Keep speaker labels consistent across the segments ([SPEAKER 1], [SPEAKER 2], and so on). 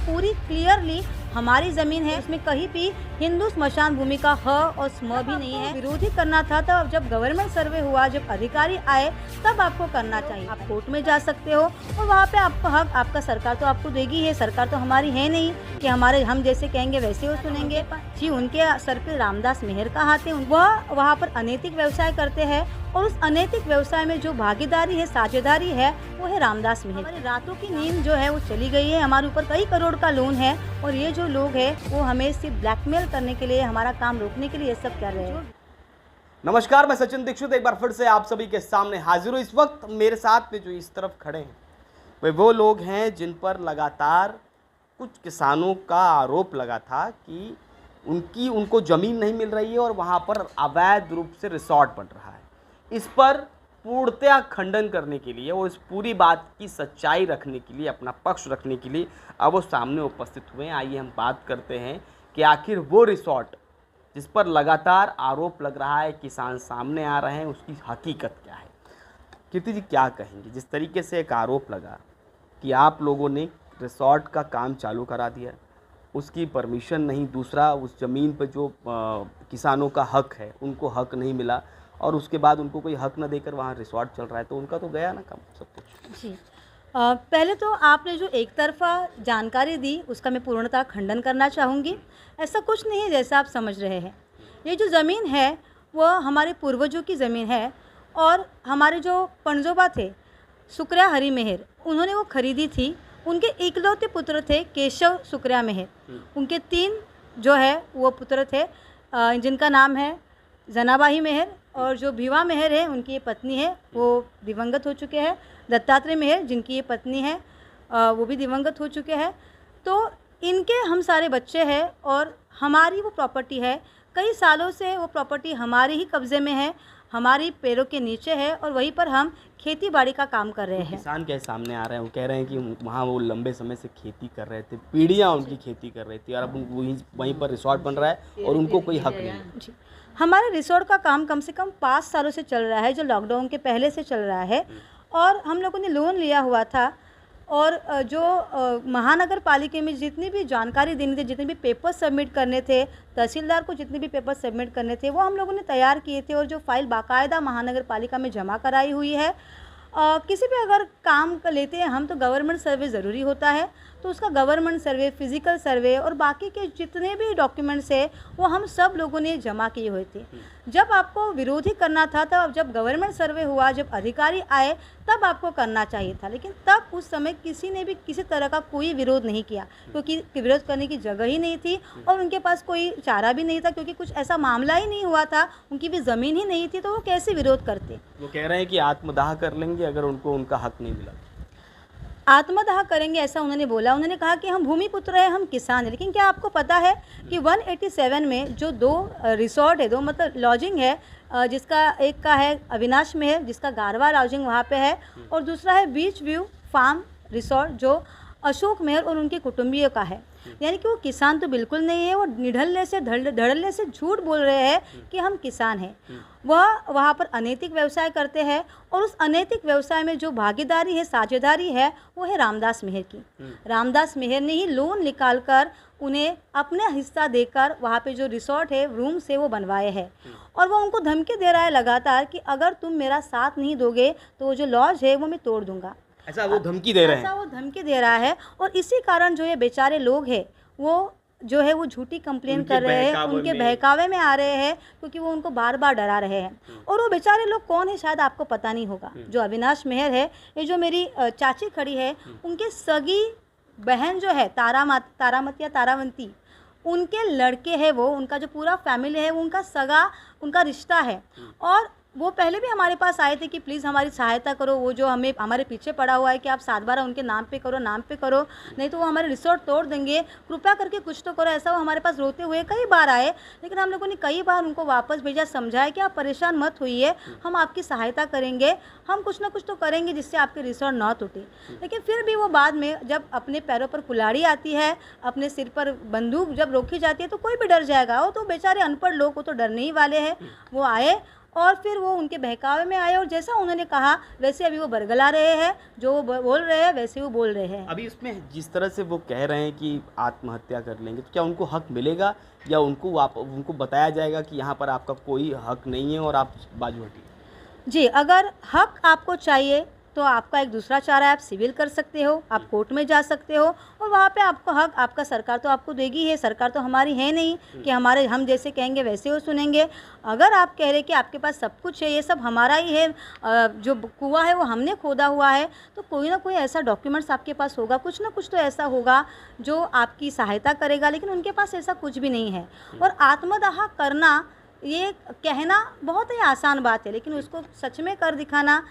[SPEAKER 1] पूरी क्लियरली हमारी ज़मीन है, उसमें कहीं भी हिंदू स्मशान भूमि का ह और स्म भी नहीं है। विरोधी करना था तब जब गवर्नमेंट सर्वे हुआ, जब अधिकारी आए तब आपको करना चाहिए। आप कोर्ट में जा सकते हो और वहाँ पे आपका हक आपका सरकार तो आपको देगी है। सरकार तो हमारी है नहीं कि हम जैसे कहेंगे वैसे वो सुनेंगे जी। उनके सर पे रामदास मेहर का हाथ है। वह वहाँ पर अनैतिक व्यवसाय करते हैं और उस अनैतिक व्यवसाय में जो भागीदारी है, साझेदारी है, वो है रामदास मेहर। हमारी रातों की नींद जो है वो चली गई है। हमारे ऊपर कई करोड़ का लोन है और ये जो लोग हैं वो हमें सिर्फ ब्लैकमेल करने के लिए, हमारा काम रोकने के लिए ये सब कर रहे हैं।
[SPEAKER 2] नमस्कार, मैं सचिन दीक्षित एक बार फिर से आप सभी के सामने हाजिर हूँ। इस वक्त मेरे साथ में जो इस तरफ खड़े हैं वो लोग हैं जिन पर लगातार कुछ किसानों का आरोप लगा था कि उनको ज़मीन नहीं मिल रही है और वहाँ पर अवैध रूप से रिसोर्ट बन रहा है। इस पर पूर्णतया खंडन करने के लिए और इस पूरी बात की सच्चाई रखने के लिए, अपना पक्ष रखने के लिए अब वो सामने उपस्थित हुए हैं। आइए हम बात करते हैं कि आखिर वो रिसोर्ट जिस पर लगातार आरोप लग रहा है, किसान सामने आ रहे हैं, उसकी हकीकत क्या है। कीर्ति जी क्या कहेंगे, जिस तरीके से एक आरोप लगा कि आप लोगों ने रिसोर्ट का काम चालू करा दिया, उसकी परमिशन नहीं, दूसरा उस ज़मीन पर जो किसानों का हक है उनको हक नहीं मिला और उसके बाद उनको कोई हक न देकर वहाँ रिसोर्ट चल रहा है, तो उनका तो गया ना काम सब कुछ।
[SPEAKER 1] जी, पहले तो आपने जो एक तरफा जानकारी दी उसका मैं पूर्णतः खंडन करना चाहूँगी। ऐसा कुछ नहीं है जैसा आप समझ रहे हैं। ये जो ज़मीन है वो हमारे पूर्वजों की ज़मीन है और हमारे जो पणजोबा थे सुकरिया हरि मेहर, उन्होंने वो खरीदी थी। उनके इकलौते पुत्र थे केशव सुकरिया मेहर। उनके 3 जो है वो पुत्र थे, जिनका नाम है जनाबाई मेहर और जो भिवा मेहर है उनकी ये पत्नी है, वो दिवंगत हो चुके हैं। दत्तात्रेय मेहर जिनकी ये पत्नी है वो भी दिवंगत हो चुके हैं। तो इनके हम सारे बच्चे हैं और हमारी वो प्रॉपर्टी है। कई सालों से वो प्रॉपर्टी हमारे ही कब्ज़े में है, हमारी पैरों के नीचे है और वहीं पर हम खेती बाड़ी का काम कर रहे हैं।
[SPEAKER 2] किसान क्या सामने आ रहे हैं, वो कह रहे हैं कि वहाँ वो लंबे समय से खेती कर रहे थे, पीढ़ियाँ उनकी खेती कर रही थी और अब वहीं पर रिसोर्ट बन रहा है और उनको कोई हक नहीं है।
[SPEAKER 1] जी, हमारे रिसोर्ट का काम कम से कम 5 सालों से चल रहा है, जो लॉकडाउन के पहले से चल रहा है और हम लोगों ने लोन लिया हुआ था और जो महानगर पालिका में जितनी भी जानकारी देनी थी, जितने भी पेपर सबमिट करने थे, तहसीलदार को जितने भी पेपर सबमिट करने थे वो हम लोगों ने तैयार किए थे और जो फाइल बाकायदा महानगर पालिका में जमा कराई हुई है। किसी भी अगर काम लेते हैं हम तो गवर्नमेंट सर्वे ज़रूरी होता है, तो उसका गवर्नमेंट सर्वे, फिज़िकल सर्वे और बाकी के जितने भी डॉक्यूमेंट्स है वो हम सब लोगों ने जमा किए हुए थे। जब आपको विरोधी करना था तब जब गवर्नमेंट सर्वे हुआ, जब अधिकारी आए तब आपको करना चाहिए था, लेकिन तब उस समय किसी ने भी किसी तरह का कोई विरोध नहीं किया क्योंकि विरोध करने की जगह ही नहीं थी और उनके पास कोई चारा भी नहीं था क्योंकि कुछ ऐसा मामला ही नहीं हुआ था, उनकी भी ज़मीन ही नहीं थी, तो वो कैसे विरोध करते।
[SPEAKER 2] वो कह रहे हैं कि आत्मदाह कर लेंगे अगर उनको उनका हक नहीं मिला।
[SPEAKER 1] आत्मदाह करेंगे ऐसा उन्होंने बोला। उन्होंने कहा कि हम भूमि पुत्र हैं, हम किसान हैं, लेकिन क्या आपको पता है कि 187 में जो 2 रिसोर्ट है, 2 मतलब लॉजिंग है, जिसका एक का है अविनाश मेहर जिसका गारवा लॉजिंग वहाँ पे है और दूसरा है बीच व्यू फार्म रिसोर्ट जो अशोक मेहर और उनके कुटुंबियों का है। यानी कि वो किसान तो बिल्कुल नहीं है, वो निढल्ले से धड़ल्ले से झूठ बोल रहे हैं कि हम किसान हैं। वह वहाँ पर अनैतिक व्यवसाय करते हैं और उस अनैतिक व्यवसाय में जो भागीदारी है, साझेदारी है, वो है रामदास मेहर की। रामदास मेहर ने ही लोन निकाल कर उन्हें अपना हिस्सा देकर वहाँ पे जो रिसोर्ट है, रूम से वो बनवाए हैं और वो उनको धमकी दे रहा है लगातार कि अगर तुम मेरा साथ नहीं दोगे तो वो जो लॉज है वो मैं तोड़ दूंगा।
[SPEAKER 2] ऐसा वो धमकी दे रहे हैं,
[SPEAKER 1] ऐसा वो धमकी दे रहा है और इसी कारण जो ये बेचारे लोग हैं वो जो है वो झूठी कंप्लेन कर रहे हैं, उनके बहकावे में आ रहे हैं क्योंकि वो उनको बार बार डरा रहे हैं। और वो बेचारे लोग कौन है शायद आपको पता नहीं होगा। जो अविनाश मेहर है, ये जो मेरी चाची खड़ी है, उनके सगी बहन जो है तारामती या तारावंती, उनके लड़के हैं वो, उनका जो पूरा फैमिली है वो उनका सगा, उनका रिश्ता है। और वो पहले भी हमारे पास आए थे कि प्लीज़ हमारी सहायता करो, वो जो हमें हमारे पीछे पड़ा हुआ है कि आप 7 बार उनके नाम पे करो, नहीं तो वो हमारे रिसोर्ट तोड़ देंगे, कृपया करके कुछ तो करो। ऐसा वो हमारे पास रोते हुए कई बार आए, लेकिन हम लोगों ने कई बार उनको वापस भेजा, समझाया कि आप परेशान मत होइए, हम आपकी सहायता करेंगे, हम कुछ ना कुछ तो करेंगे जिससे आपके रिसोर्ट ना टूटे। लेकिन फिर भी वो बाद में जब अपने पैरों पर कुल्हाड़ी आती है, अपने सिर पर बंदूक जब रोकी जाती है तो कोई भी डर जाएगा। वो तो बेचारे अनपढ़ लोग, वो तो डरने ही वाले हैं। वो आए और फिर वो उनके बहकावे में आए और जैसा उन्होंने कहा वैसे अभी वो बरगला रहे हैं, जो वो बोल रहे हैं वैसे वो बोल रहे हैं।
[SPEAKER 2] अभी इसमें जिस तरह से वो कह रहे हैं कि आत्महत्या कर लेंगे, तो क्या उनको हक मिलेगा या उनको बताया जाएगा कि यहाँ पर आपका कोई हक नहीं है और आप बाजू हटिए?
[SPEAKER 1] जी, अगर हक आपको चाहिए तो आपका एक दूसरा चारा है, आप सिविल कर सकते हो, आप कोर्ट में जा सकते हो और वहाँ पे आपको हक आपका सरकार तो आपको देगी है। सरकार तो हमारी है नहीं कि हम जैसे कहेंगे वैसे वो सुनेंगे। अगर आप कह रहे कि आपके पास सब कुछ है, ये सब हमारा ही है, जो कुआं है वो हमने खोदा हुआ है, तो कोई ना कोई ऐसा डॉक्यूमेंट्स आपके पास होगा, कुछ ना कुछ तो ऐसा होगा जो आपकी सहायता करेगा, लेकिन उनके पास ऐसा कुछ भी नहीं है। और आत्मदाह करना ये कहना बहुत ही आसान बात है, लेकिन उसको सच में कर दिखाना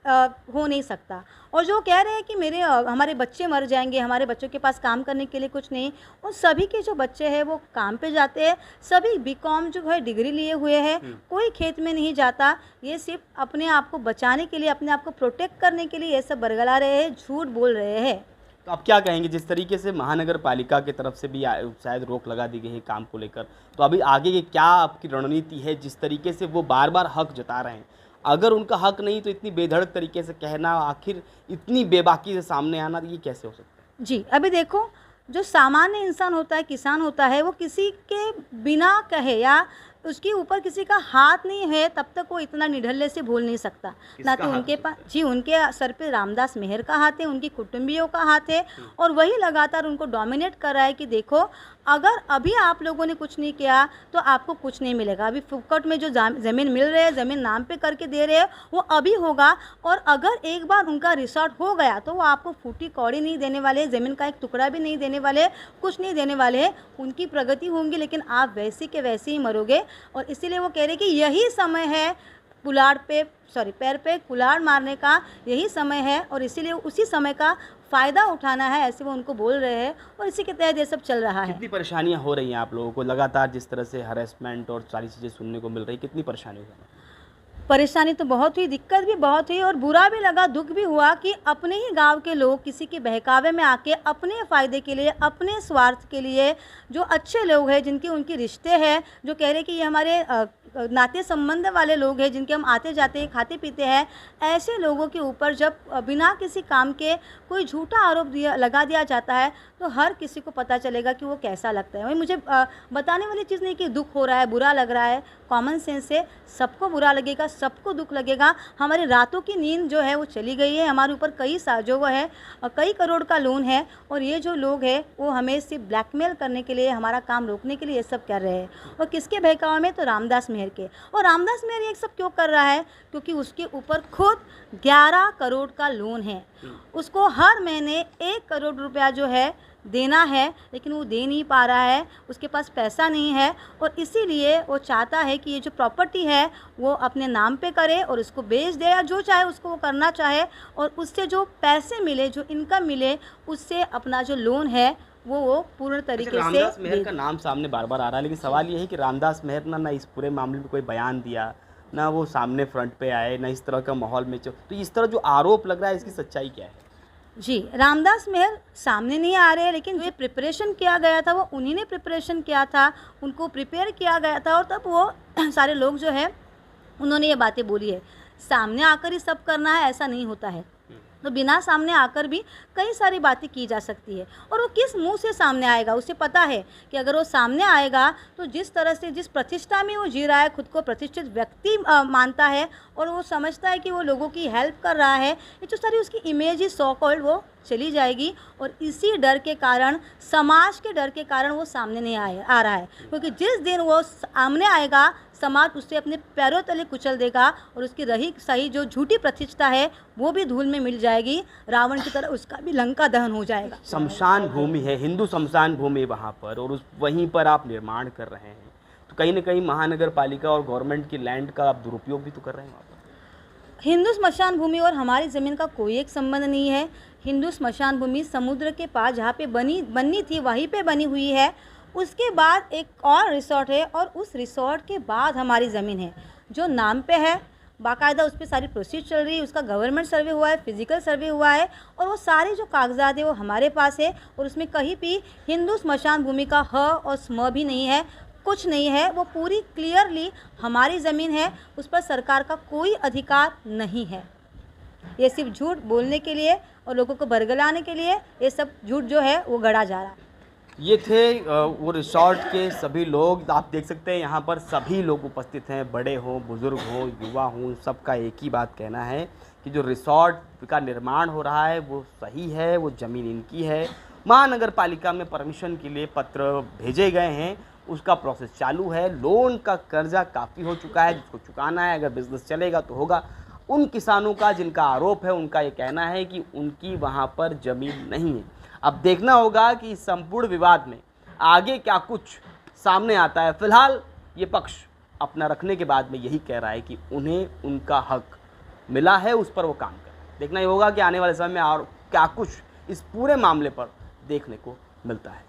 [SPEAKER 1] हो नहीं सकता। और जो कह रहे हैं कि हमारे बच्चे मर जाएंगे, हमारे बच्चों के पास काम करने के लिए कुछ नहीं, उन सभी के जो बच्चे हैं वो काम पे जाते हैं, सभी बीकॉम जो है डिग्री लिए हुए हैं, कोई खेत में नहीं जाता। ये सिर्फ अपने आप को बचाने के लिए, अपने आप को प्रोटेक्ट करने के लिए ये सब बरगला रहे हैं, झूठ बोल रहे हैं।
[SPEAKER 2] तो आप क्या कहेंगे, जिस तरीके से महानगर पालिका की तरफ से भी शायद रोक लगा दी गई है काम को लेकर, तो अभी आगे की क्या आपकी रणनीति है? जिस तरीके से वो बार बार हक जता रहे हैं, अगर उनका हक नहीं तो इतनी बेधड़क तरीके से कहना, आखिर इतनी बेबाकी से सामने आना, ये कैसे हो सकता है?
[SPEAKER 1] जी, अभी देखो, जो सामान्य इंसान होता है, किसान होता है, वो किसी के बिना कहे या उसके ऊपर किसी का हाथ नहीं है तब तक वो इतना निढल्ले से बोल नहीं सकता। ना तो उनके पास जी, उनके सर पे रामदास मेहर का हाथ है, उनकी कुटुंबियों का हाथ है, और वही लगातार उनको डोमिनेट कर रहा है कि देखो, अगर अभी आप लोगों ने कुछ नहीं किया तो आपको कुछ नहीं मिलेगा। अभी फुकट में जो ज़मीन मिल रही है, ज़मीन नाम पे करके दे रहे हैं, वो अभी होगा, और अगर एक बार उनका रिसॉर्ट हो गया तो वो आपको फूटी कौड़ी नहीं देने वाले, ज़मीन का एक टुकड़ा भी नहीं देने वाले, कुछ नहीं देने वाले। उनकी प्रगति होंगी, लेकिन आप वैसे के वैसे ही मरोगे। और इसीलिए वो कह रहे कि यही समय है पैर पे कुल्हाड़ मारने का, यही समय है, और इसीलिए उसी समय का फ़ायदा उठाना है, ऐसे वो उनको बोल रहे हैं, और इसी के तहत ये सब चल रहा है।
[SPEAKER 2] कितनी परेशानियां हो रही हैं आप लोगों को लगातार, जिस तरह से हरेसमेंट और सारी चीज़ें सुनने को मिल रही, कितनी परेशानी हो रही है?
[SPEAKER 1] परेशानी तो बहुत हुई, दिक्कत भी बहुत हुई, और बुरा भी लगा, दुख भी हुआ कि अपने ही गांव के लोग किसी के बहकावे में आके अपने फ़ायदे के लिए, अपने स्वार्थ के लिए, जो अच्छे लोग हैं, जिनके उनके रिश्ते हैं, जो कह रहे कि ये हमारे नाते संबंध वाले लोग हैं, जिनके हम आते जाते हैं, खाते पीते हैं, ऐसे लोगों के ऊपर जब बिना किसी काम के कोई झूठा आरोप लगा दिया जाता है, तो हर किसी को पता चलेगा कि वो कैसा लगता है। वही मुझे बताने वाली चीज़ नहीं कि दुख हो रहा है, बुरा लग रहा है, कॉमन सेंस से सबको बुरा लगेगा, सबको दुख लगेगा। हमारी रातों की नींद जो है वो चली गई है, हमारे ऊपर कई करोड़ का लोन है, और ये जो लोग हैं वो हमें सिर्फ ब्लैकमेल करने के लिए, हमारा काम रोकने के लिए ये सब कर रहे हैं। और किसके बहकावे में? तो रामदास मेहर के। और रामदास मेहर ये सब क्यों कर रहा है? क्योंकि उसके ऊपर खुद 11 करोड़ का लोन है, उसको हर महीने 1 करोड़ रुपया जो है देना है, लेकिन वो दे नहीं पा रहा है, उसके पास पैसा नहीं है, और इसीलिए वो चाहता है कि ये जो प्रॉपर्टी है वो अपने नाम पे करे और उसको बेच दे, या जो चाहे उसको वो करना चाहे, और उससे जो पैसे मिले, जो इनकम मिले, उससे अपना जो लोन है वो पूर्ण तरीके से।
[SPEAKER 2] रामदास मेहर का नाम सामने बार बार आ रहा है, लेकिन सवाल ये है कि रामदास मेहर ना इस पूरे मामले में कोई बयान दिया, ना वो सामने फ्रंट पे आए, ना इस तरह का माहौल में, तो इस तरह जो आरोप लग रहा है, इसकी सच्चाई क्या है?
[SPEAKER 1] जी, रामदास मेहर सामने नहीं आ रहे हैं, लेकिन जो प्रिपरेशन किया गया था वो उन्हीं ने प्रिपरेशन किया था, उनको प्रिपेयर किया गया था, और तब वो सारे लोग जो है उन्होंने ये बातें बोली है। सामने आकर ही सब करना है ऐसा नहीं होता है, तो बिना सामने आकर भी कई सारी बातें की जा सकती है। और वो किस मुंह से सामने आएगा, उसे पता है कि अगर वो सामने आएगा तो जिस तरह से, जिस प्रतिष्ठा में वो जी रहा है, खुद को प्रतिष्ठित व्यक्ति मानता है, और वो समझता है कि वो लोगों की हेल्प कर रहा है, ये जो सारी उसकी इमेज ही सो कॉल्ड वो चली जाएगी। और इसी डर के कारण, समाज के डर के कारण वो सामने नहीं आ रहा है, क्योंकि जिस दिन वो सामने आएगा समाज उससे अपने पैरों तले कुचल देगा, और उसकी रही सही जो झूठी प्रतिष्ठा है वो भी धूल में मिल जाएगी, रावण की तरह उसका भी लंका दहन हो जाएगा।
[SPEAKER 2] शमशान भूमि है, हिंदू शमशान भूमि वहाँ पर, और वहीं पर आप निर्माण कर रहे हैं, तो कहीं ना कहीं महानगर पालिका और गवर्नमेंट की लैंड का आप दुरुपयोग भी तो कर रहे हैं वहाँ पर।
[SPEAKER 1] हिंदू स्मशान भूमि और हमारी ज़मीन का कोई एक संबंध नहीं है। हिंदू स्मशान भूमि समुद्र के पास जहाँ पे बननी थी वहीं पे बनी हुई है। उसके बाद एक और रिसोर्ट है, और उस रिसोर्ट के बाद हमारी ज़मीन है जो नाम पे है, बाकायदा उस पर सारी प्रोसीड चल रही है, उसका गवर्नमेंट सर्वे हुआ है, फिजिकल सर्वे हुआ है, और वो सारे जो कागजात है वो हमारे पास है, और उसमें कहीं भी हिंदू स्मशान भूमि का ह और स्म भी नहीं है। कुछ नहीं है, वो पूरी क्लियरली हमारी ज़मीन है, उस पर सरकार का कोई अधिकार नहीं है। ये सिर्फ झूठ बोलने के लिए और लोगों को बरगलाने के लिए ये सब झूठ जो है वो गढ़ा जा रहा है।
[SPEAKER 2] ये थे वो रिसॉर्ट के सभी लोग। आप देख सकते हैं यहाँ पर सभी लोग उपस्थित हैं, बड़े हों, बुज़ुर्ग हों, युवा हों, सबका एक ही बात कहना है कि जो रिसॉर्ट का निर्माण हो रहा है वो सही है, वो ज़मीन इनकी है। महानगर पालिका में परमिशन के लिए पत्र भेजे गए हैं, उसका प्रोसेस चालू है। लोन का कर्जा काफ़ी हो चुका है, जिसको चुकाना है, अगर बिजनेस चलेगा तो होगा। उन किसानों का जिनका आरोप है, उनका ये कहना है कि उनकी वहाँ पर ज़मीन नहीं है। अब देखना होगा कि इस संपूर्ण विवाद में आगे क्या कुछ सामने आता है। फिलहाल ये पक्ष अपना रखने के बाद में यही कह रहा है कि उन्हें उनका हक मिला है, उस पर वो काम करें। देखना ही होगा कि आने वाले समय में और क्या कुछ इस पूरे मामले पर देखने को मिलता है।